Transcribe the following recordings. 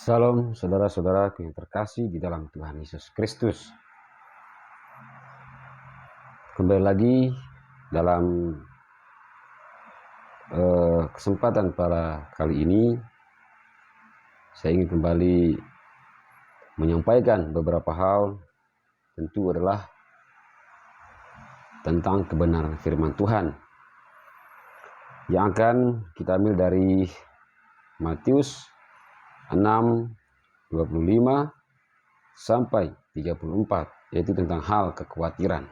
Salam saudara-saudara yang terkasih di dalam Tuhan Yesus Kristus. Kembali lagi dalam kesempatan pada kali ini, saya ingin kembali menyampaikan beberapa hal, tentu adalah tentang kebenaran firman Tuhan yang akan kita ambil dari Matius 6:25 sampai 34, yaitu tentang hal kekhawatiran.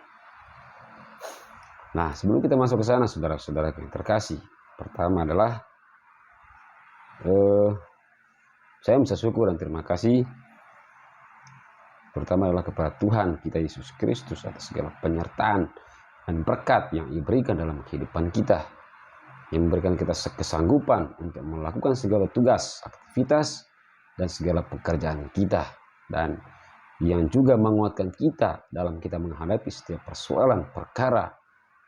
Nah, sebelum kita masuk ke sana, saudara-saudara yang terkasih, pertama adalah saya bisa syukur dan terima kasih pertama adalah kepada Tuhan kita Yesus Kristus atas segala penyertaan dan berkat yang Ia berikan dalam kehidupan kita, yang memberikan kita kesanggupan untuk melakukan segala tugas, aktivitas, dan segala pekerjaan kita, dan yang juga menguatkan kita dalam kita menghadapi setiap persoalan perkara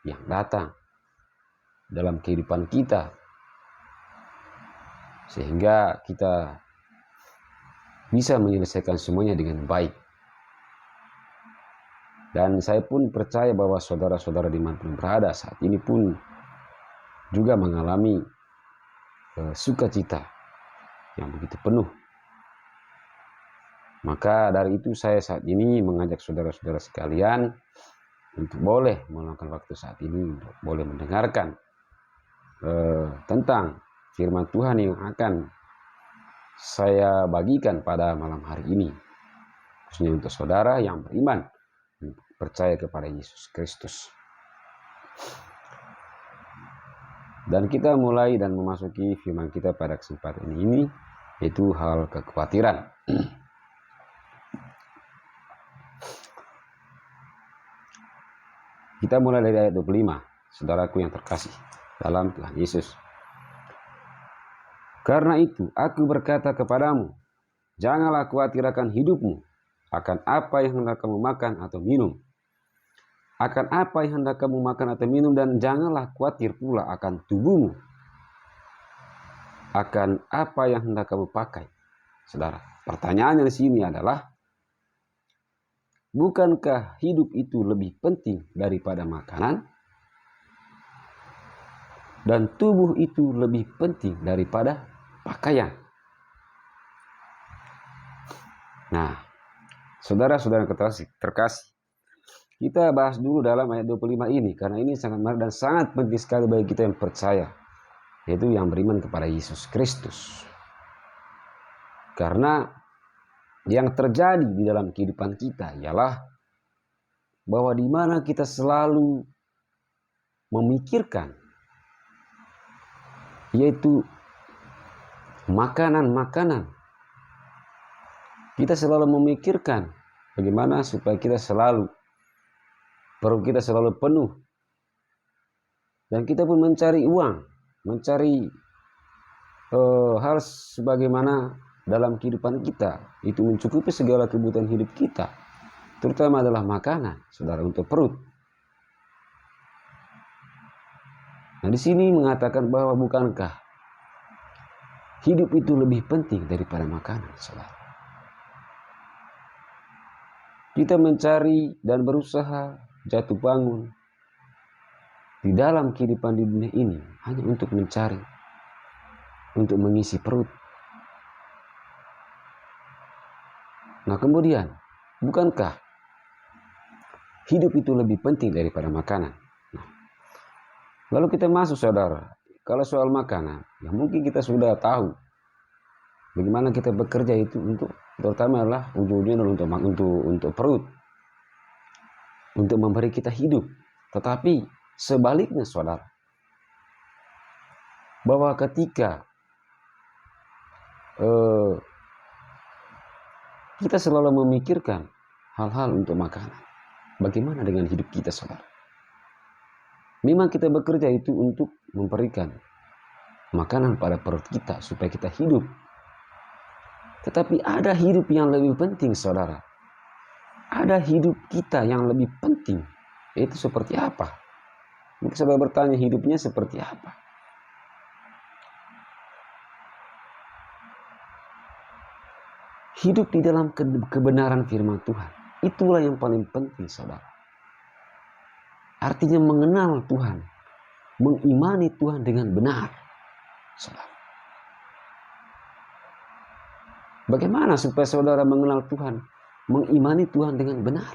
yang datang dalam kehidupan kita, sehingga kita bisa menyelesaikan semuanya dengan baik. Dan saya pun percaya bahwa saudara-saudara dimanapun berada saat ini pun juga mengalami sukacita yang begitu penuh. Maka dari itu saya saat ini mengajak saudara-saudara sekalian untuk boleh meluangkan waktu saat ini untuk boleh mendengarkan tentang firman Tuhan yang akan saya bagikan pada malam hari ini, khususnya untuk saudara yang beriman, percaya kepada Yesus Kristus. Dan kita mulai dan memasuki firman kita pada kesempatan ini, yaitu hal kekhawatiran. Kita mulai dari ayat 25, saudaraku yang terkasih dalam Tuhan Yesus. Karena itu aku berkata kepadamu, janganlah khawatir akan hidupmu, akan apa yang hendak kamu makan atau minum. Akan apa yang hendak kamu makan atau minum, dan janganlah khawatir pula akan tubuhmu, akan apa yang hendak kamu pakai. Saudara, pertanyaannya di sini adalah, bukankah hidup itu lebih penting daripada makanan? Dan tubuh itu lebih penting daripada pakaian? Nah, saudara-saudara terkasih, kita bahas dulu dalam ayat 25 ini, karena ini sangat menarik dan sangat penting sekali bagi kita yang percaya, yaitu yang beriman kepada Yesus Kristus. Karena yang terjadi di dalam kehidupan kita ialah bahwa di mana kita selalu memikirkan, yaitu makanan-makanan. Kita selalu memikirkan bagaimana supaya kita selalu, perut kita selalu penuh. Dan kita pun mencari uang, mencari hal sebagaimana dalam kehidupan kita, itu mencukupi segala kebutuhan hidup kita, terutama adalah makanan, saudara, untuk perut. Nah, di sini mengatakan bahwa bukankah hidup itu lebih penting daripada makanan, saudara? Kita mencari dan berusaha jatuh bangun di dalam kehidupan di dunia ini hanya untuk mencari, untuk mengisi perut. Nah, kemudian, bukankah hidup itu lebih penting daripada makanan? Nah, lalu kita masuk, saudara, kalau soal makanan, ya mungkin kita sudah tahu bagaimana kita bekerja itu untuk, terutama adalah ujung-ujungnya untuk perut, untuk memberi kita hidup. Tetapi sebaliknya, saudara, bahwa ketika kita selalu memikirkan hal-hal untuk makanan, bagaimana dengan hidup kita, saudara? Memang kita bekerja itu untuk memberikan makanan pada perut kita supaya kita hidup. Tetapi ada hidup yang lebih penting, saudara. Ada hidup kita yang lebih penting. Itu seperti apa? Mungkin saudara bertanya, hidupnya seperti apa? hidup di dalam kebenaran firman Tuhan. Itulah yang paling penting, saudara. Artinya mengenal Tuhan, mengimani Tuhan dengan benar, saudara. Bagaimana supaya saudara mengenal Tuhan, mengimani Tuhan dengan benar?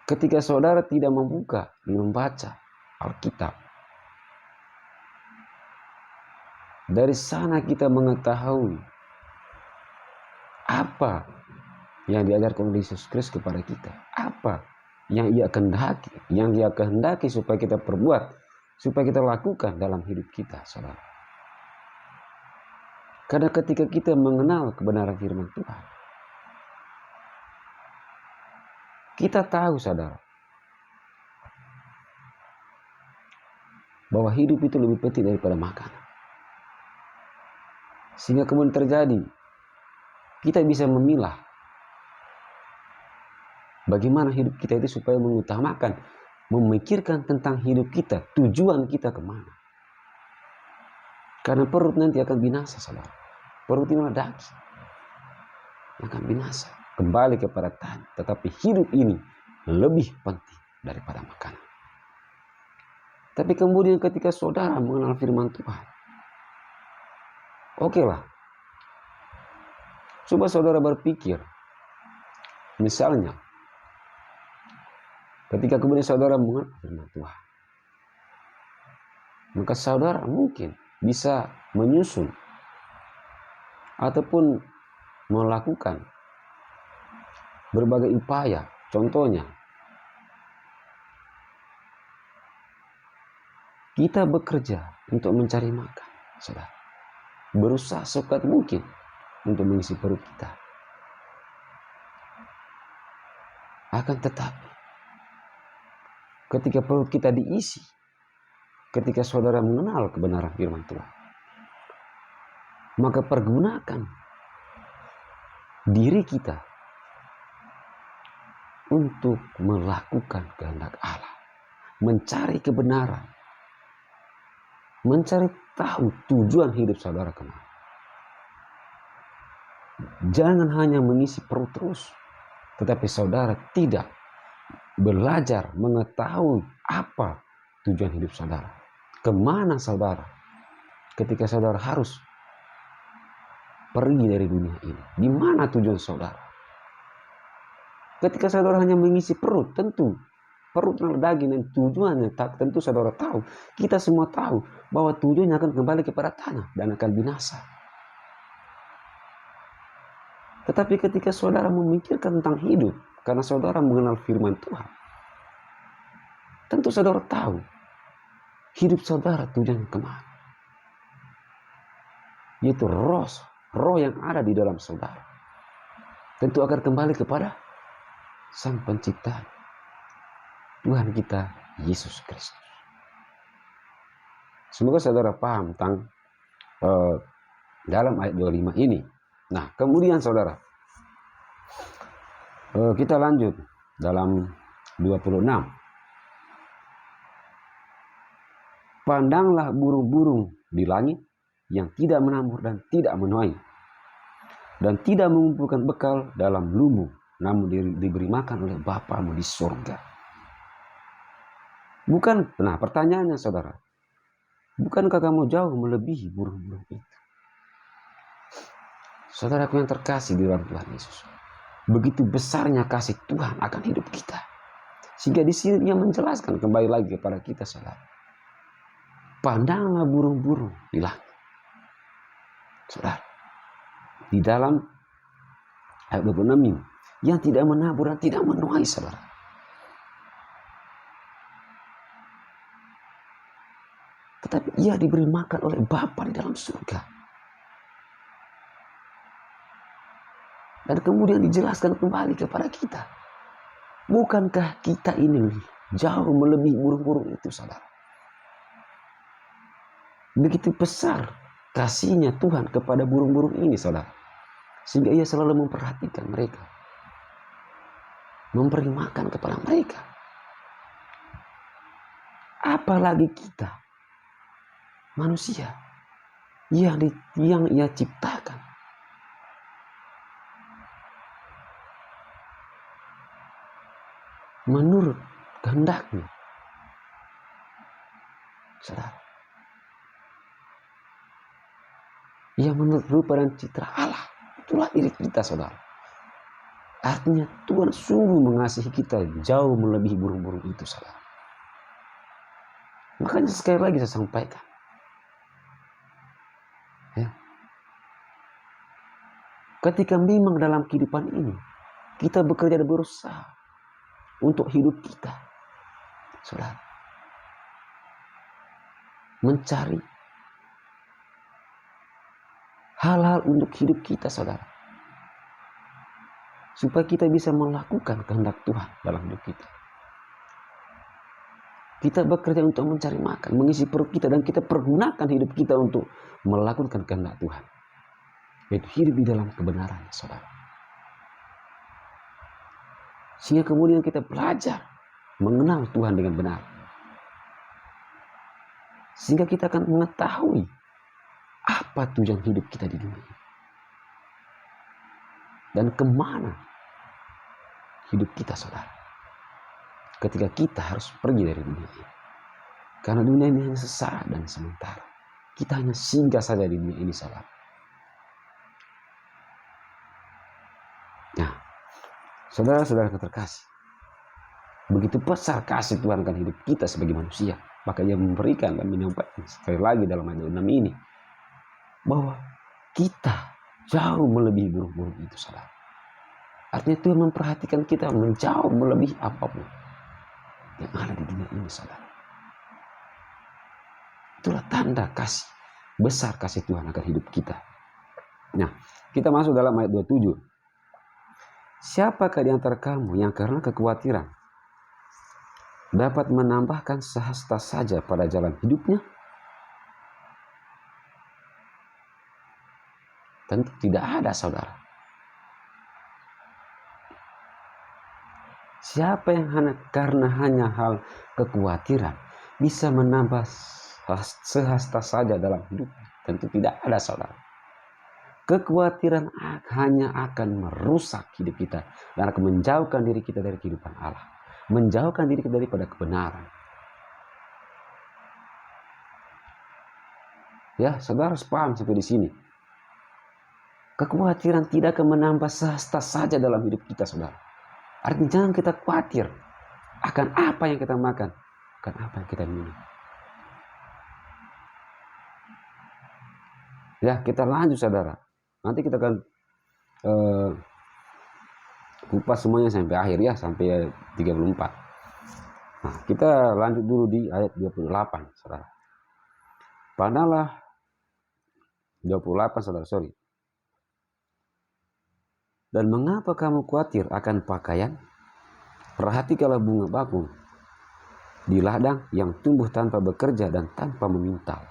Ketika saudara tidak membuka, membaca Alkitab, dari sana kita mengetahui apa yang diajarkan oleh Yesus Kristus kepada kita, apa yang Ia kehendaki supaya kita perbuat, supaya kita lakukan dalam hidup kita, saudara. Karena ketika kita mengenal kebenaran firman Tuhan, kita tahu, saudara, bahwa hidup itu lebih penting daripada makanan. Sehingga kemudian terjadi, kita bisa memilah bagaimana hidup kita itu supaya mengutamakan, memikirkan tentang hidup kita, tujuan kita kemana. Karena perut nanti akan binasa, saudara. Perut ini adalah daging yang akan binasa, kembali kepada tanah. Tetapi hidup ini lebih penting daripada makanan. Tapi kemudian ketika saudara mengenal firman Tuhan, oke lah. Coba saudara berpikir, misalnya, ketika kemudian saudara mengenal firman Tuhan, maka saudara mungkin bisa menyusun ataupun melakukan berbagai upaya. Contohnya, kita bekerja untuk mencari makan, saudara. Berusaha sekuat mungkin untuk mengisi perut kita. Akan tetapi, ketika perut kita diisi, ketika saudara mengenal kebenaran firman Tuhan, maka pergunakan diri kita untuk melakukan kehendak Allah, mencari kebenaran, mencari tahu tujuan hidup saudara kemana. Jangan hanya mengisi perut terus, tetapi saudara tidak belajar mengetahui apa tujuan hidup saudara, kemana saudara ketika saudara harus pergi dari dunia ini. Di mana tujuan saudara? Ketika saudara hanya mengisi perut, tentu perut adalah daging dan tujuannya tentu saudara tahu. Kita semua tahu bahwa tujuannya akan kembali kepada tanah dan akan binasa. Tetapi ketika saudara memikirkan tentang hidup, karena saudara mengenal firman Tuhan, tentu saudara tahu hidup saudara tujuannya kemana. Yaitu roh yang ada di dalam saudara tentu akan kembali kepada Sang Pencipta, Tuhan kita Yesus Kristus. Semoga saudara paham tentang dalam ayat 25 ini. Nah, kemudian saudara, kita lanjut dalam 26. Pandanglah burung-burung di langit yang tidak menabur dan tidak menuai, dan tidak mengumpulkan bekal dalam lumbung, namun diberi makan oleh Bapamu di surga. Nah, pertanyaannya saudara, bukankah kamu jauh melebihi burung-burung itu? Saudaraku yang terkasih di dalam Tuhan Yesus, begitu besarnya kasih Tuhan akan hidup kita, sehingga di sini Dia menjelaskan kembali lagi kepada kita, saudara. Pandanglah burung-burung di langit, saudara. Di dalam ayat 26 ini, yang tidak menabur dan tidak menuai, saudara. Tetapi ia diberi makan oleh Bapa di dalam surga. Dan kemudian dijelaskan kembali kepada kita, bukankah kita ini jauh melebihi burung-burung itu, saudara? Begitu besar kasihnya Tuhan kepada burung-burung ini, saudara, sehingga Ia selalu memperhatikan mereka, memberi makan kepada mereka. Apalagi kita, manusia yang Ia ciptakan menurut kehendaknya. Saudara, yang menurut rupa dan citra Allah, itulah diri kita, saudara. Artinya Tuhan sungguh mengasihi kita jauh melebihi burung-burung itu, saudara. Makanya sekali lagi saya sampaikan, ya, ketika memang dalam kehidupan ini kita bekerja dan berusaha untuk hidup kita, saudara, mencari hal-hal untuk hidup kita, saudara, supaya kita bisa melakukan kehendak Tuhan dalam hidup kita. Kita bekerja untuk mencari makan, mengisi perut kita, dan kita pergunakan hidup kita untuk melakukan kehendak Tuhan, yaitu hidup di dalam kebenaran, saudara. Sehingga kemudian kita belajar mengenal Tuhan dengan benar, sehingga kita akan mengetahui apa tujuan hidup kita di dunia dan kemana hidup kita, saudara, ketika kita harus pergi dari dunia ini. Karena dunia ini hanya sesaat dan sementara. Kita hanya singgah saja di dunia ini, saudara. Nah, saudara-saudara terkasih, begitu besar kasih Tuhan akan hidup kita sebagai manusia, maka Ia memberikan dan menyampaikan sekali lagi dalam ayat 6 ini, bahwa kita jauh melebihi burung-burung itu, saudara. Artinya Tuhan memperhatikan kita menjauh melebihi apapun yang ada di dunia ini, saudara. Itulah tanda kasih, besar kasih Tuhan akan hidup kita. Nah, kita masuk dalam ayat 27. Siapakah di antara kamu yang karena kekhawatiran dapat menambahkan sehasta saja pada jalan hidupnya? Tentu tidak ada, saudara. Siapa yang karena hanya hal kekhawatiran bisa menambah sehasta saja dalam hidup? Tentu tidak ada, saudara. Kekhawatiran hanya akan merusak hidup kita dan akan menjauhkan diri kita dari kehidupan Allah, menjauhkan diri kita daripada kebenaran. Ya, saudara harus paham sampai di sini. Kekhawatiran tidak akan menambah sehasta saja dalam hidup kita, saudara. Artinya jangan kita khawatir akan apa yang kita makan, akan apa yang kita minum. Ya, kita lanjut, saudara. Nanti kita akan kupas semuanya sampai akhir, ya, sampai ayat 34. Nah, kita lanjut dulu di ayat 28, saudara. Pandanglah 28, saudara, sorry. Dan mengapa kamu khawatir akan pakaian? Perhatikanlah bunga bakung di ladang yang tumbuh tanpa bekerja dan tanpa memintal.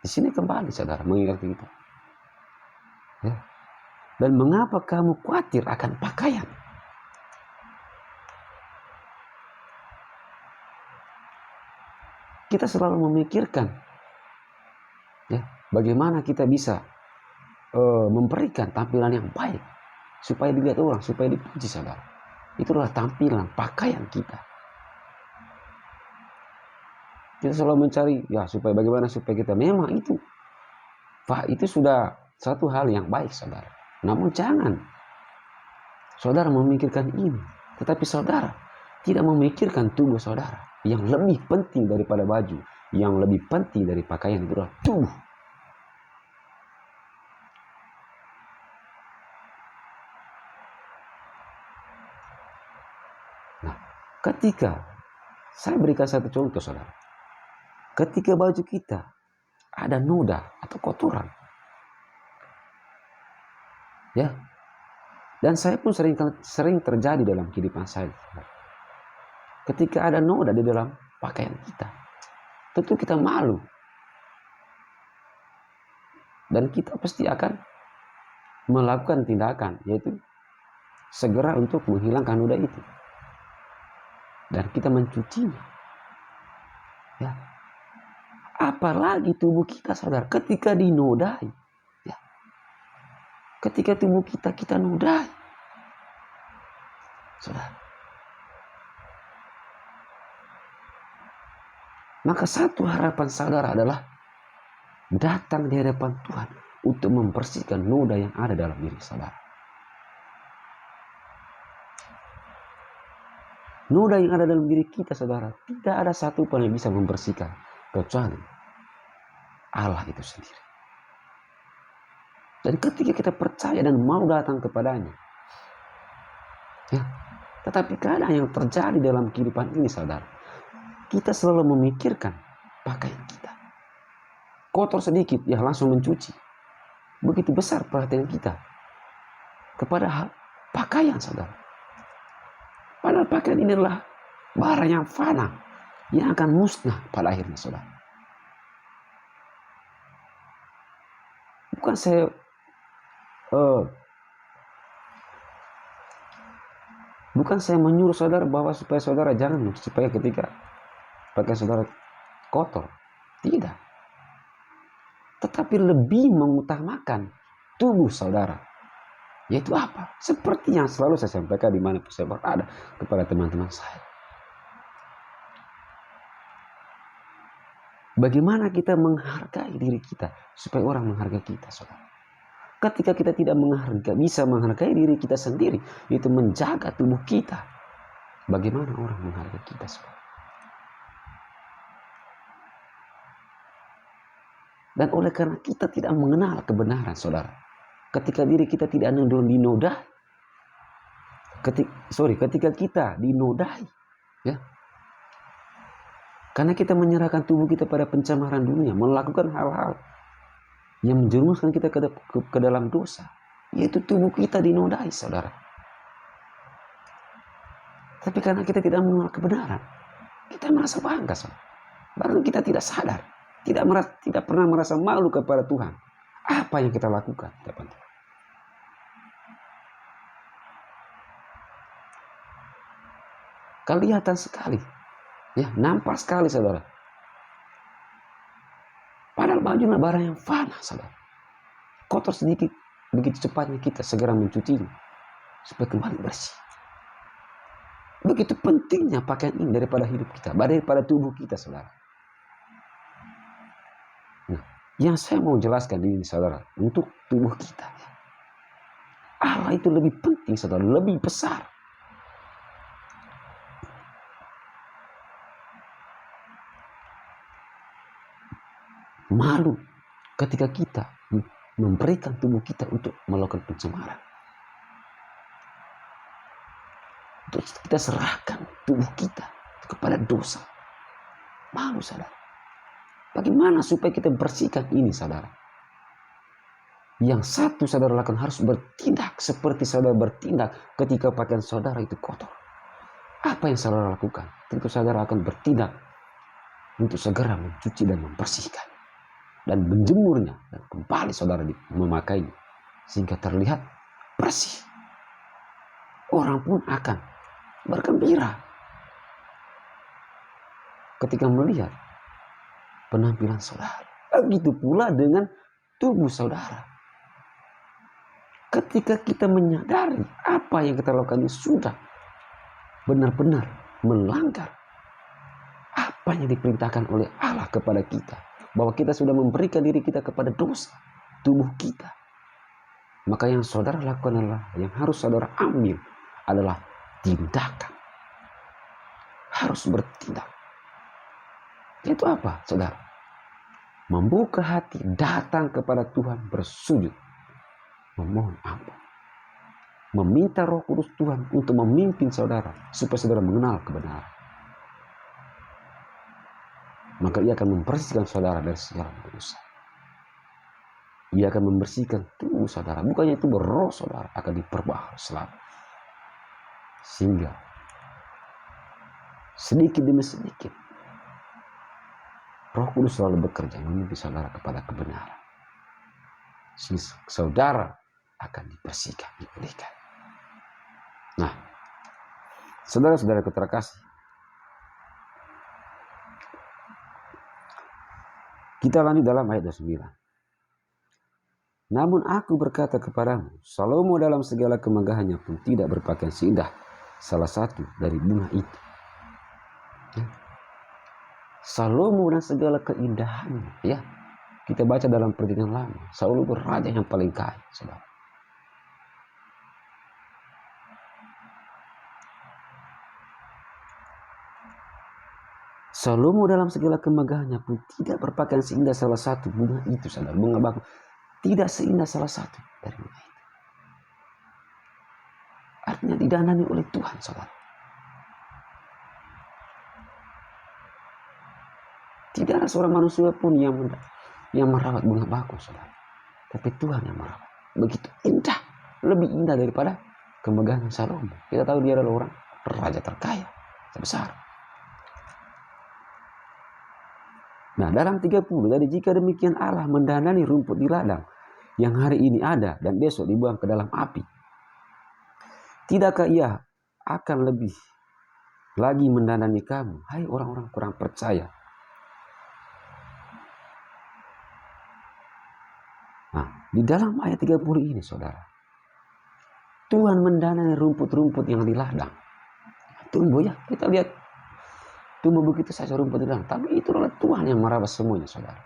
Di sini kembali, saudara, mengingatkan kita. Ya. Dan mengapa kamu khawatir akan pakaian? Kita selalu memikirkan, ya, bagaimana kita bisa memberikan tampilan yang baik supaya dilihat orang, supaya dipuji, saudara. Itulah tampilan pakaian kita. Kita selalu mencari, ya, supaya bagaimana supaya kita memang itu, Pak, itu sudah satu hal yang baik, saudara. Namun jangan saudara memikirkan ini, tetapi saudara tidak memikirkan tubuh saudara. Yang lebih penting daripada baju, yang lebih penting dari pakaian itu adalah tubuh. Ketika saya berikan satu contoh, saudara, ketika baju kita ada noda atau kotoran, ya, dan saya pun sering terjadi dalam kehidupan saya, saudara. Ketika ada noda di dalam pakaian kita, tentu kita malu, dan kita pasti akan melakukan tindakan, yaitu segera untuk menghilangkan noda itu. Dan kita mencucinya, ya. Apalagi tubuh kita, saudara, ketika dinodai, ya. Ketika tubuh kita nodai, saudara. Maka satu harapan saudara adalah datang di hadapan Tuhan untuk membersihkan noda yang ada dalam diri saudara. Noda yang ada dalam diri kita, saudara, tidak ada satu pun yang bisa membersihkan kecuali Allah itu sendiri. Dan ketika kita percaya dan mau datang kepadanya, ya, tetapi keadaan yang terjadi dalam kehidupan ini, saudara, kita selalu memikirkan pakaian kita. Kotor sedikit, ya langsung mencuci. Begitu besar perhatian kita kepada pakaian, saudara. Padahal pakaian ini adalah barang yang fana, yang akan musnah pada akhirnya, saudara. Bukan saya menyuruh saudara bahwa supaya saudara jangan, supaya ketika pakaian saudara kotor. Tidak. Tetapi lebih mengutamakan tubuh saudara. Yaitu apa? Seperti yang selalu saya sampaikan di mana saya berada kepada teman-teman saya. Bagaimana kita menghargai diri kita supaya orang menghargai kita, saudara. Ketika kita tidak bisa menghargai diri kita sendiri, itu menjaga tubuh kita. Bagaimana orang menghargai kita, saudara? Dan oleh karena kita tidak mengenal kebenaran, saudara. Ketika diri kita tidak dinodai. Ketika kita dinodai, ya. Karena kita menyerahkan tubuh kita pada pencemaran dunia, melakukan hal-hal yang menjerumuskan kita ke dalam dosa, yaitu tubuh kita dinodai, saudara. Tapi karena kita tidak mengenal kebenaran, kita merasa bangga, saudara. Bahkan kita tidak sadar, tidak pernah merasa malu kepada Tuhan. Apa yang kita lakukan, teman-teman? Kelihatan sekali, ya, nampak sekali, saudara. Padahal bajunya barang yang fana, saudara. Kotor sedikit, begitu cepatnya kita segera mencucinya supaya kembali bersih. Begitu pentingnya pakaian ini daripada hidup kita, daripada tubuh kita, saudara. Nah, yang saya mau jelaskan ini, saudara, untuk tubuh kita, Allah itu lebih penting, saudara, lebih besar. Malu ketika kita memberikan tubuh kita untuk melakukan pencemaran. Untuk kita serahkan tubuh kita kepada dosa. Malu, saudara. Bagaimana supaya kita bersihkan ini, saudara? Yang satu saudara lakukan harus bertindak seperti saudara bertindak ketika pakaian saudara itu kotor. Apa yang saudara lakukan? Tentu saudara akan bertindak untuk segera mencuci dan membersihkan. Dan menjemurnya, dan kembali saudara memakainya, sehingga terlihat bersih. Orang pun akan bergembira ketika melihat penampilan saudara. Begitu pula dengan tubuh saudara. Ketika kita menyadari apa yang kita lakukan ini sudah benar-benar melanggar apa yang diperintahkan oleh Allah kepada kita, bahwa kita sudah memberikan diri kita kepada dosa, tubuh kita. Maka yang saudara lakukan adalah, yang harus saudara ambil adalah tindakan. Harus bertindak. Itu apa, saudara? Membuka hati, datang kepada Tuhan, bersujud, memohon ampun. Meminta Roh Kudus Tuhan untuk memimpin saudara, supaya saudara mengenal kebenaran. Maka ia akan membersihkan saudara dari segala dosa. Ia akan membersihkan tubuh saudara. Bukannya itu roh saudara akan diperbaharui selalu. Sehingga sedikit demi sedikit Roh Kudus selalu bekerja memimpin saudara kepada kebenaran. Sehingga saudara akan dibersihkan, dipulihkan. Nah, saudara-saudara terkasih, kita lanjut dalam ayat 29. Namun aku berkata kepadamu, Salomo dalam segala kemegahannya pun tidak berpakaian seindah salah satu dari bunga itu. Ya. Salomo dan segala keindahannya, ya. Kita baca dalam Perjanjian Lama, Salomo raja yang paling kaya, saudara. Salomo dalam segala kemegahannya pun tidak berpakaian seindah salah satu bunga itu, saudara. Bunga bakung tidak seindah salah satu dari bunga itu. Artinya didanani oleh Tuhan, saudara. Tidak ada seorang manusia pun yang merawat bunga bakung, saudara. Tapi Tuhan yang merawat. Begitu indah, lebih indah daripada kemegahan Salomo. Kita tahu dia adalah orang raja terkaya, terbesar. Nah, dalam 30, jadi jika demikian Allah mendanani rumput di ladang yang hari ini ada dan besok dibuang ke dalam api, tidakkah Ia akan lebih lagi mendanani kamu, hai orang-orang kurang percaya? Nah, di dalam ayat 30 ini, saudara, Tuhan mendanani rumput-rumput yang di ladang. Tumbuh, ya, kita lihat tumbuh begitu saja rumput di ladang, tapi itu adalah Tuhan yang merawat semuanya, saudara.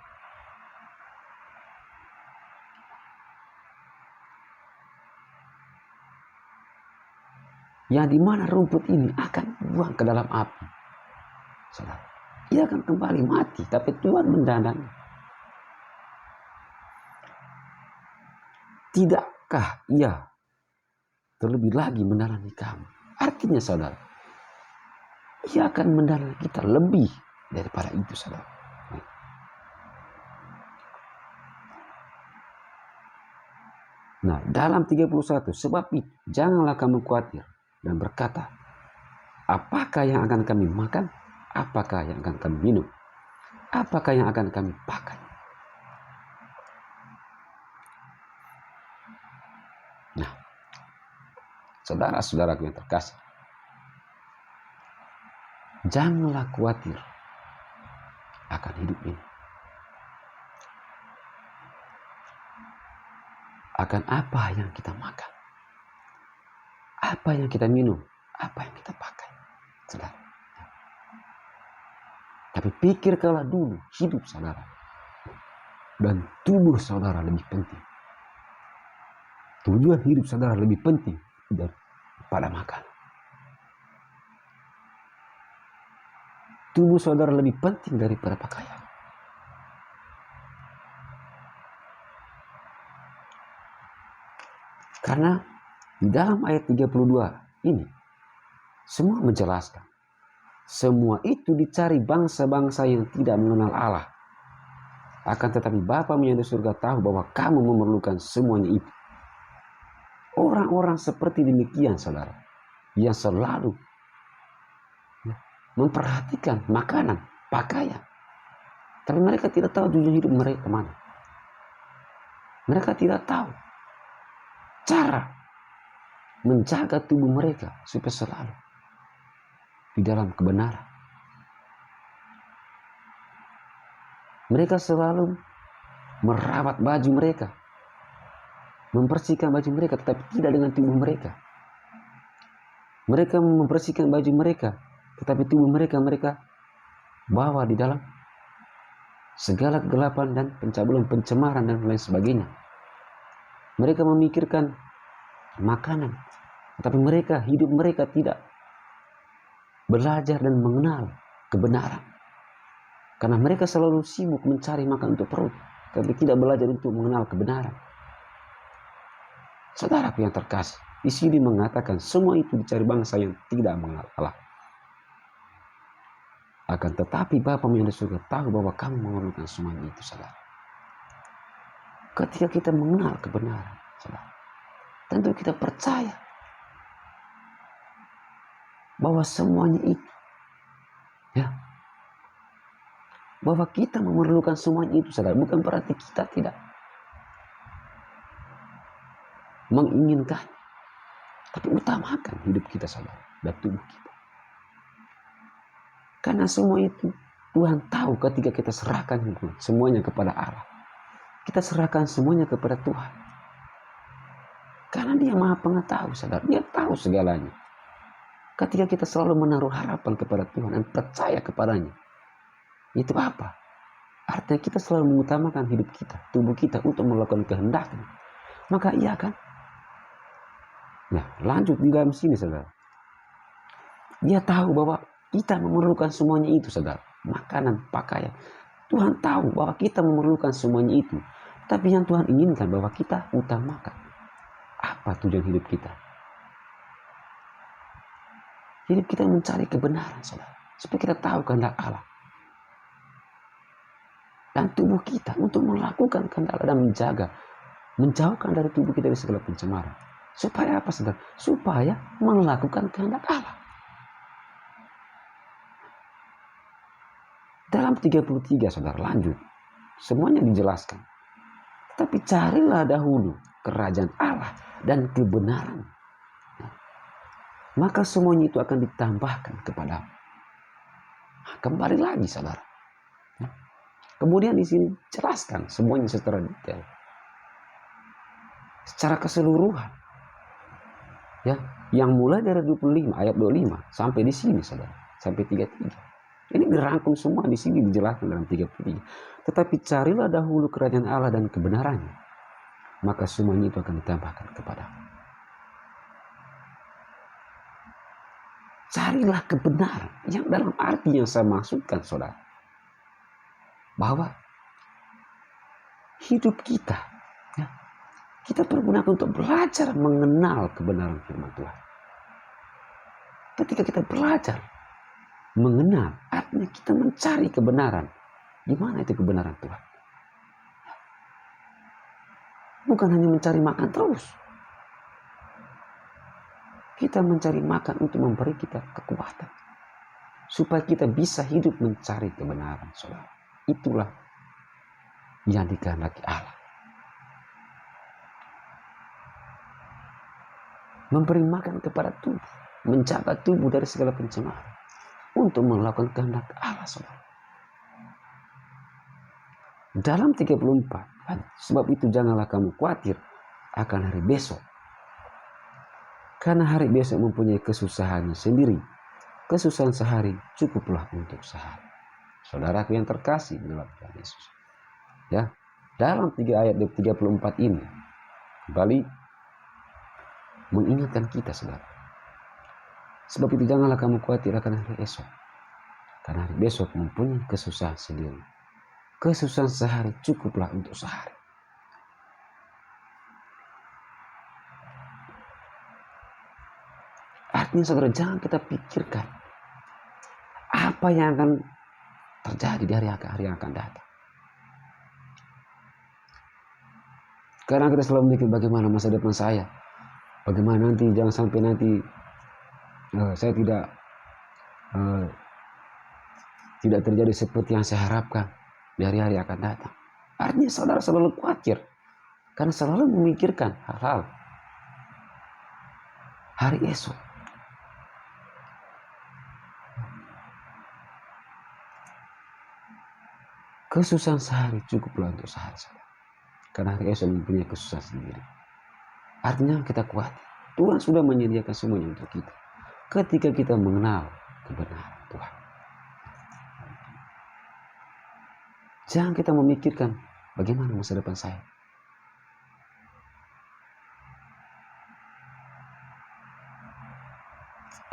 Yang dimana rumput ini akan buang ke dalam api, saudara. Ia akan kembali mati, tapi Tuhan mendanani. Tidakkah Ia terlebih lagi mendanani kamu? Artinya, saudara, Ia akan mendanani kita lebih daripada itu, saudara. Nah, dalam 31, sebab itu janganlah kamu khawatir dan berkata, apakah yang akan kami makan? Apakah yang akan kami minum? Apakah yang akan kami pakai? Nah, saudara-saudaraku yang terkasih, janganlah khawatir akan hidup ini. Akan apa yang kita makan, apa yang kita minum, apa yang kita pakai, saudara. Tapi pikirkanlah dulu hidup saudara dan tubuh saudara lebih penting. Tujuan hidup saudara lebih penting daripada makan. Tubuh saudara lebih penting daripada pakaian. Karena di dalam ayat 32 ini semua menjelaskan. Semua itu dicari bangsa-bangsa yang tidak mengenal Allah. Akan tetapi Bapamu yang di surga tahu bahwa kamu memerlukan semuanya itu. Orang-orang seperti demikian, saudara, yang selalu memperhatikan makanan, pakaian. Tapi mereka tidak tahu tujuan hidup mereka kemana. Mereka tidak tahu cara menjaga tubuh mereka supaya selalu di dalam kebenaran. Mereka selalu merawat baju mereka, membersihkan baju mereka, tetapi tidak dengan tubuh mereka. Mereka membersihkan baju mereka, tetapi tubuh mereka bawa di dalam segala kegelapan dan pencabulan, pencemaran dan lain sebagainya. Mereka memikirkan makanan, tetapi hidup mereka tidak belajar dan mengenal kebenaran. Karena mereka selalu sibuk mencari makan untuk perut, tapi tidak belajar untuk mengenal kebenaran. Saudaraku yang terkasih, di sini mengatakan semua itu dicari bangsa yang tidak mengenal Allah. Akan tetapi Bapamu yang di surga tahu bahwa kamu memerlukan semua itu, saudara. Ketika kita mengenal kebenaran, saudara, tentu kita percaya bahwa semuanya itu, ya, bahwa kita memerlukan semuanya itu, saudara. Bukan berarti kita tidak menginginkan, tapi utamakan hidup kita, saudara, dan tubuh kita. Karena semua itu Tuhan tahu ketika kita serahkan semuanya kepada Allah. Kita serahkan semuanya kepada Tuhan. Karena Dia Maha Pengetahuan, saudara. Dia tahu segalanya. Ketika kita selalu menaruh harapan kepada Tuhan dan percaya kepadanya, itu apa? Artinya kita selalu mengutamakan hidup kita, tubuh kita untuk melakukan kehendaknya. Maka iya kan? Nah, lanjut di dalam sini, saudara. Dia tahu bahwa kita memerlukan semuanya itu, saudara. Makanan, pakaian. Tuhan tahu bahwa kita memerlukan semuanya itu. Tapi yang Tuhan inginkan bahwa kita utamakan. Apa tujuan hidup kita? Hidup kita mencari kebenaran, saudara. Supaya kita tahu kehendak Allah. Dan tubuh kita untuk melakukan kehendak Allah dan menjauhkan dari tubuh kita dari segala pencemaran. Supaya apa, saudara? Supaya melakukan kehendak Allah. Dalam 33, saudara, lanjut. Semuanya dijelaskan. Tapi carilah dahulu kerajaan Allah dan kebenaran. Maka semuanya itu akan ditambahkan kepadamu. Kembali lagi, saudara. Kemudian di sini jelaskan semuanya secara detail. Secara keseluruhan. Ya, yang mulai dari 25 ayat 25 sampai di sini, saudara, sampai 33. Ini dirangkum semua di sini dijelaskan dalam 33. Tetapi carilah dahulu kerajaan Allah dan kebenarannya, maka semuanya itu akan ditambahkan kepadamu. Carilah kebenaran yang dalam arti yang saya maksudkan, saudara, bahwa hidup kita, ya, kita pergunakan untuk belajar mengenal kebenaran firman Tuhan. Ketika kita belajar mengenal, artinya kita mencari kebenaran. Di mana itu kebenaran Tuhan? Bukan hanya mencari makan terus. Kita mencari makan untuk memberi kita kekuatan. Supaya kita bisa hidup mencari kebenaran, saudara. Itulah yang dikehendaki Allah. Memberi makan kepada tubuh. Menjaga tubuh dari segala pencemaran. Untuk melakukan kehendak Allah, saudara. Dalam 34, sebab itu janganlah kamu khawatir akan hari besok. Karena hari besok mempunyai kesusahannya sendiri. Kesusahan sehari cukuplah untuk sehari. Saudaraku yang terkasih dalam Tuhan Yesus. Ya, dalam 3 ayat 34 ini kembali mengingatkan kita, saudara. Sebab itu janganlah kamu khawatir akan hari esok. Karena hari besok mempunyai kesusahan sendiri. Kesusahan sehari cukuplah untuk sehari. Artinya, saudara, jangan kita pikirkan apa yang akan terjadi di hari yang akan datang. Karena kita selalu mikir bagaimana masa depan saya. Bagaimana nanti, jangan sampai nanti saya tidak terjadi seperti yang saya harapkan di hari-hari akan datang. Artinya saudara selalu khawatir. Karena selalu memikirkan hal-hal hari esok. Kesusahan sehari cukuplah untuk sehari, saudara. Karena hari esok mempunyai kesusahan sendiri. Artinya kita khawatir. Tuhan sudah menyediakan semuanya untuk kita. Ketika kita mengenal kebenaran Tuhan. Jangan kita memikirkan bagaimana masa depan saya.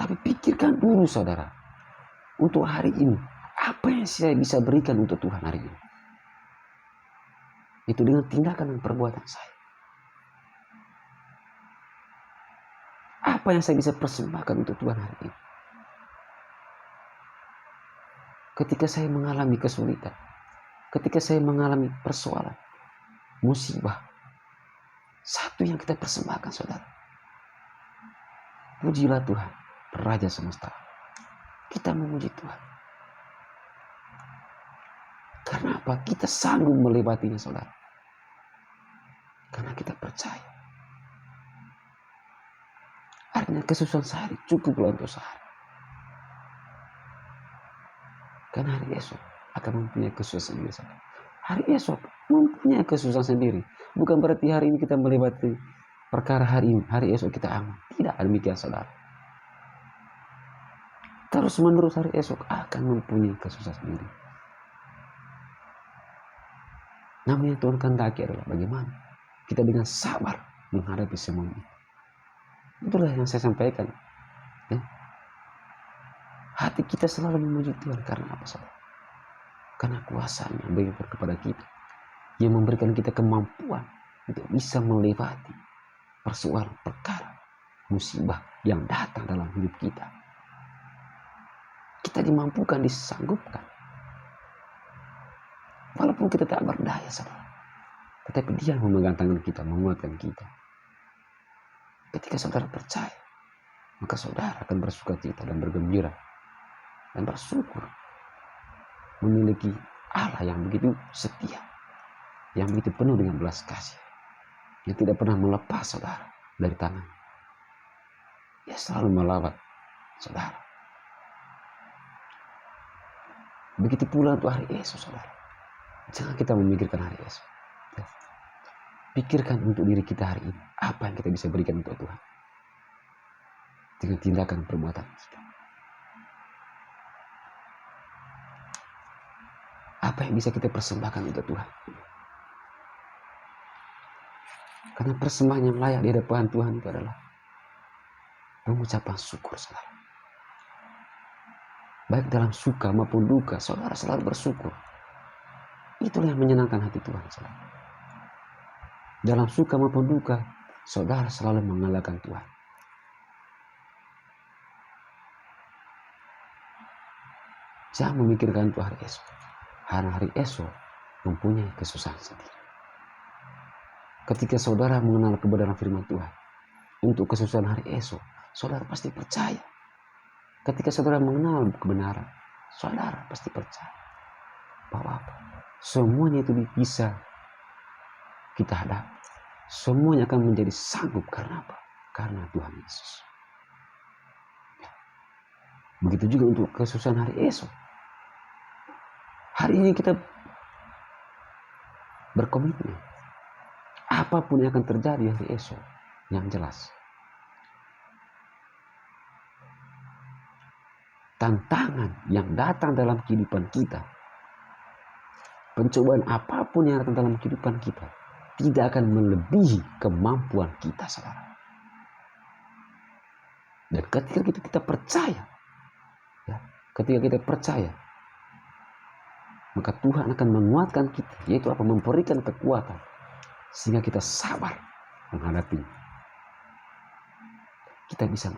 Tapi pikirkan dulu, saudara. Untuk hari ini. Apa yang saya bisa berikan untuk Tuhan hari ini? Itu dengan tindakan dan perbuatan saya. Apa yang saya bisa persembahkan untuk Tuhan hari ini? Ketika saya mengalami kesulitan. Ketika saya mengalami persoalan. Musibah. Satu yang kita persembahkan, saudara. Pujilah Tuhan, Raja semesta. Kita memuji Tuhan. Karena apa? Kita sanggup melewatinya, saudara. Karena kita percaya. Artinya kesusahan sehari cukuplah untuk sehari. Karena hari esok akan mempunyai kesusahan sendiri, saudara. Hari esok mempunyai kesusahan sendiri. Bukan berarti hari ini kita melewati perkara hari ini. Hari esok kita aman. Tidak demikian, saudara. terus menerus hari esok akan mempunyai kesusahan sendiri. Namun yang Tuhan kehendaki adalah bagaimana kita dengan sabar menghadapi semua ini. Itulah yang saya sampaikan. Ya. Hati kita selalu memuji Tuhan karena apa, saudara? Karena kuasa-Nya berikan kepada kita, yang memberikan kita kemampuan untuk bisa melewati persoalan, perkara, musibah yang datang dalam hidup kita. Kita dimampukan, disanggupkan. Walaupun kita tak berdaya, saudara, tetapi Dia memegang tangan kita, menguatkan kita. Ketika saudara percaya, maka saudara akan bersukacita dan bergembira dan bersyukur memiliki Allah yang begitu setia, yang begitu penuh dengan belas kasih, yang tidak pernah melepas saudara dari tangan. Dia selalu melawat saudara. Begitu pula untuk hari esok, saudara. Jangan kita memikirkan hari esok. Ya. Pikirkan untuk diri kita hari ini. Apa yang kita bisa berikan untuk Tuhan. Dengan tindakan perbuatan kita. Apa yang bisa kita persembahkan untuk Tuhan. Karena persembahan yang layak di hadapan Tuhan itu adalah pengucapan syukur, saudara. Baik dalam suka maupun duka, saudara selalu bersyukur. Itulah yang menyenangkan hati Tuhan, saudara. Dalam suka maupun duka, saudara selalu mengalahkan Tuhan. Jangan memikirkan untuk hari esok. Hari esok mempunyai kesusahan sendiri. Ketika saudara mengenal kebenaran firman Tuhan, untuk kesusahan hari esok, saudara pasti percaya. Ketika saudara mengenal kebenaran, saudara pasti percaya bahwa semuanya itu bisa kita hadapi. Semuanya akan menjadi sanggup karena apa? Karena Tuhan Yesus. Ya. Begitu juga untuk kesusahan hari esok. Hari ini kita berkomitmen. Apapun yang akan terjadi hari esok, yang jelas. Tantangan yang datang dalam kehidupan kita, pencobaan apapun yang datang dalam kehidupan kita, tidak akan melebihi kemampuan kita, saudara. Dan ketika kita percaya, ya, ketika kita percaya, maka Tuhan akan menguatkan kita, yaitu apa? Memberikan kekuatan, sehingga kita sabar menghadapi. Kita bisa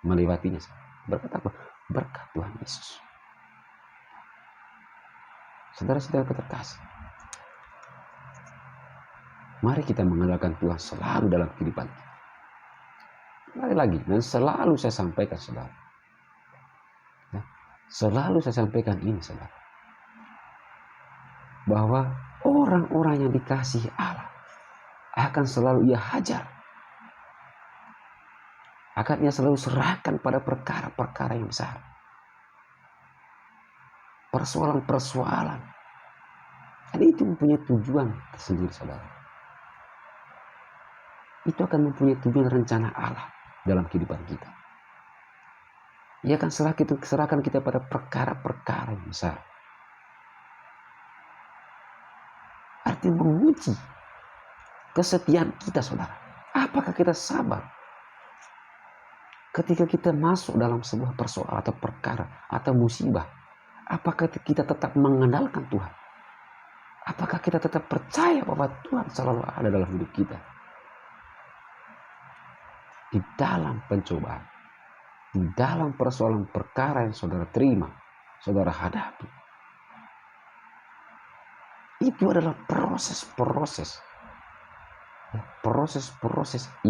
melewatinya. Berkat apa? Berkat Tuhan Yesus. Saudara-saudara terkasih, mari kita mengandalkan Tuhan selalu dalam kehidupan kita. Mari lagi, dan selalu saya sampaikan, saudara. Ya, selalu saya sampaikan ini, saudara. Bahwa orang-orang yang dikasihi Allah akan selalu Ia hajar. Akan Ia selalu serahkan pada perkara-perkara yang besar. Persoalan-persoalan. Dan itu mempunyai tujuan tersendiri, saudara. Itu akan mempunyai tujuan rencana Allah dalam kehidupan kita. Ia akan serahkan kita pada perkara-perkara yang besar. Artinya menguji kesetiaan kita, saudara. Apakah kita sabar ketika kita masuk dalam sebuah persoalan atau perkara atau musibah? Apakah kita tetap mengandalkan Tuhan? Apakah kita tetap percaya bahwa Tuhan selalu ada dalam hidup kita? Di dalam pencobaan, di dalam persoalan perkara yang saudara terima, saudara hadapi, itu adalah proses-proses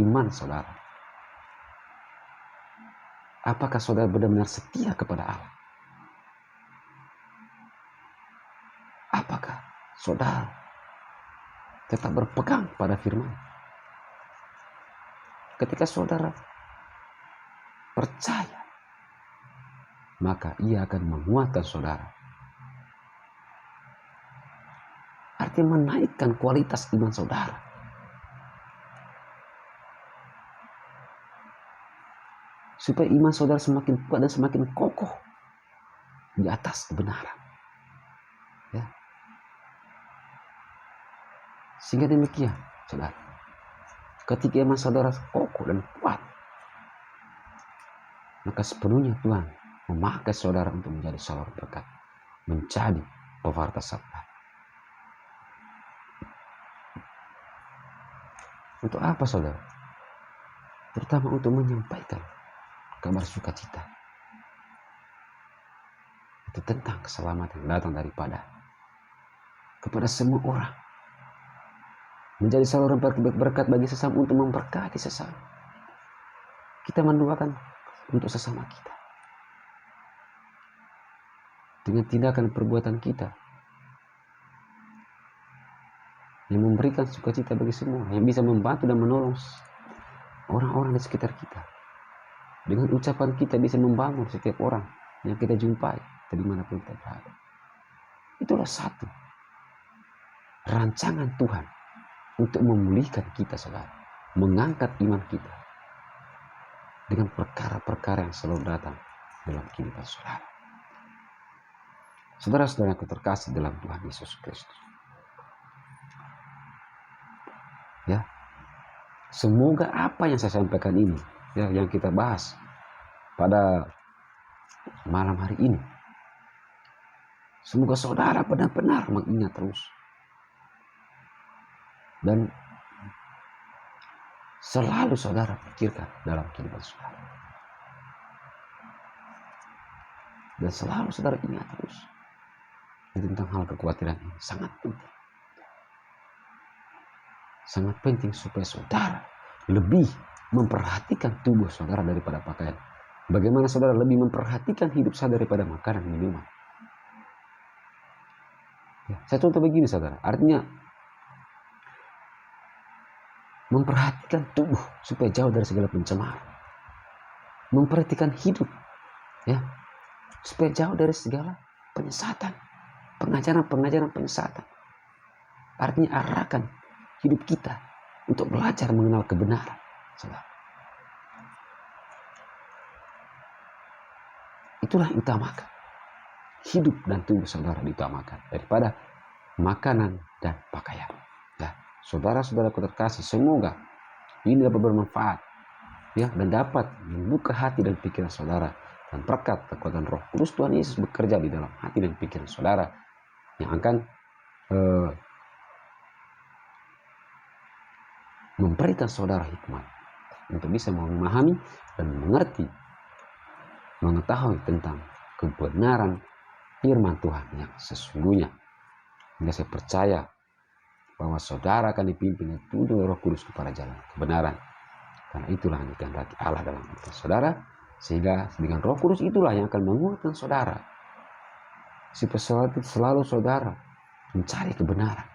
iman saudara. Apakah saudara benar-benar setia kepada Allah? Apakah saudara tetap berpegang pada firman? Ketika saudara percaya, maka Ia akan menguatkan saudara. Artinya menaikkan kualitas iman saudara. supaya iman saudara semakin kuat dan semakin kokoh di atas kebenaran. Ya. Sehingga demikian, saudara, ketika iman saudara kokoh dan kuat, maka sepenuhnya Tuhan memakai saudara untuk menjadi saluran berkat, menjadi pewarta sabda. Untuk apa, saudara? Terutama untuk menyampaikan kabar sukacita. Itu tentang keselamatan yang datang daripada kepada semua orang. Menjadi saluran berkat bagi sesama untuk memberkati sesama. Kita mendoakan untuk sesama kita. Dengan tindakan perbuatan kita yang memberikan sukacita bagi semua, yang bisa membantu dan menolong orang-orang di sekitar kita. Dengan ucapan kita bisa membangun setiap orang yang kita jumpai dimanapun kita berada. Itulah satu rancangan Tuhan untuk memulihkan kita, saudara, mengangkat iman kita dengan perkara-perkara yang selalu datang dalam kehidupan saudara. Saudara-saudaraku terkasih dalam Tuhan Yesus Kristus. Ya, semoga apa yang saya sampaikan ini, ya, yang kita bahas pada malam hari ini, semoga saudara benar-benar mengingat terus dan selalu saudara pikirkan dalam kehidupan saudara, dan selalu saudara ingat terus tentang hal kekhawatiran ini. Sangat penting. Sangat penting supaya saudara lebih memperhatikan tubuh saudara daripada pakaian. Bagaimana saudara lebih memperhatikan hidup saudara daripada makanan dan minuman. Ya, saya contoh begini, saudara. Artinya memperhatikan tubuh supaya jauh dari segala pencemaran. Memperhatikan hidup, ya, supaya jauh dari segala penyesatan. Pengajaran-pengajaran penyesatan. Artinya arahkan hidup kita untuk belajar mengenal kebenaran, saudara. Itulah yang utamakan. Hidup dan tubuh saudara diutamakan daripada makanan dan pakaian. Ya, saudara-saudaraku terkasih, semoga ini dapat bermanfaat, ya, dan dapat membuka hati dan pikiran saudara, dan berkat kekuatan Roh Kudus Tuhan Yesus bekerja di dalam hati dan pikiran saudara yang akan memberikan saudara hikmat untuk bisa memahami dan mengerti, mengetahui tentang kebenaran firman Tuhan yang sesungguhnya. Hingga saya percaya bahwa saudara akan dipimpin itu oleh Roh Kudus kepada jalan kebenaran. Karena itulah yang dikehendaki Allah dalam hidup saudara, sehingga dengan Roh Kudus itulah yang akan menguatkan saudara, supaya selalu saudara mencari kebenaran.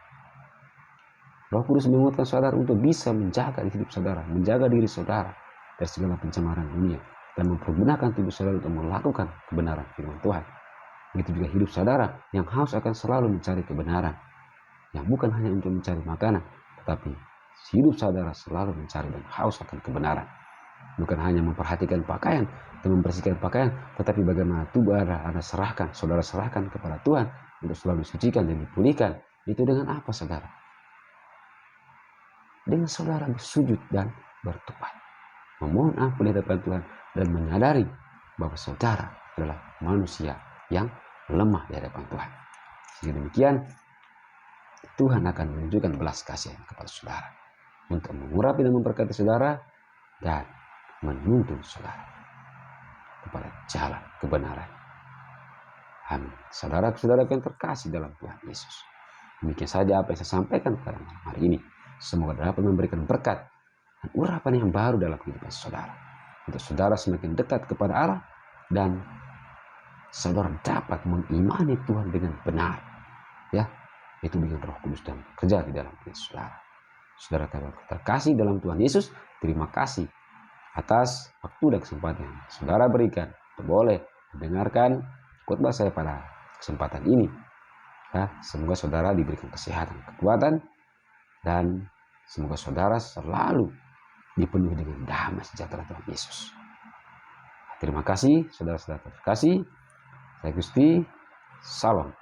Roh Kudus menguatkan saudara untuk bisa menjaga hidup saudara, menjaga diri saudara dari segala pencemaran dunia, dan mempergunakan tubuh saudara untuk melakukan kebenaran firman Tuhan. Begitu juga hidup saudara yang haus akan selalu mencari kebenaran, yang bukan hanya untuk mencari makanan, tetapi hidup saudara selalu mencari dan haus akan kebenaran. Bukan hanya memperhatikan pakaian atau membersihkan pakaian, tetapi bagaimana tubuh Anda serahkan, saudara serahkan kepada Tuhan untuk selalu disucikan dan dipulihkan. Itu dengan apa, saudara? Dengan saudara bersujud dan bertobat, memohon ampun di hadapan Tuhan, dan menyadari bahwa saudara adalah manusia yang lemah di hadapan Tuhan. Sehingga demikian Tuhan akan menunjukkan belas kasih kepada saudara untuk mengurapi dan memberkati saudara dan menuntun saudara kepada jalan kebenaran. Amin. Saudara-saudara yang terkasih dalam Tuhan Yesus, demikian saja apa yang saya sampaikan pada malam hari ini. Semoga dapat memberikan berkat dan urapan yang baru dalam kehidupan saudara, untuk saudara semakin dekat kepada Allah dan saudara dapat mengimani Tuhan dengan benar, ya, itu dengan Roh Kudus dan bekerja di dalam diri saudara. Saudara terkasih dalam Tuhan Yesus, terima kasih atas waktu dan kesempatan yang saudara berikan untuk boleh mendengarkan khotbah saya pada kesempatan ini. Ya, semoga saudara diberikan kesehatan, kekuatan, dan semoga saudara selalu dipenuhi dengan damai sejahtera Tuhan Yesus. Terima kasih, saudara-saudara terkasih. Saya Gusti, salam.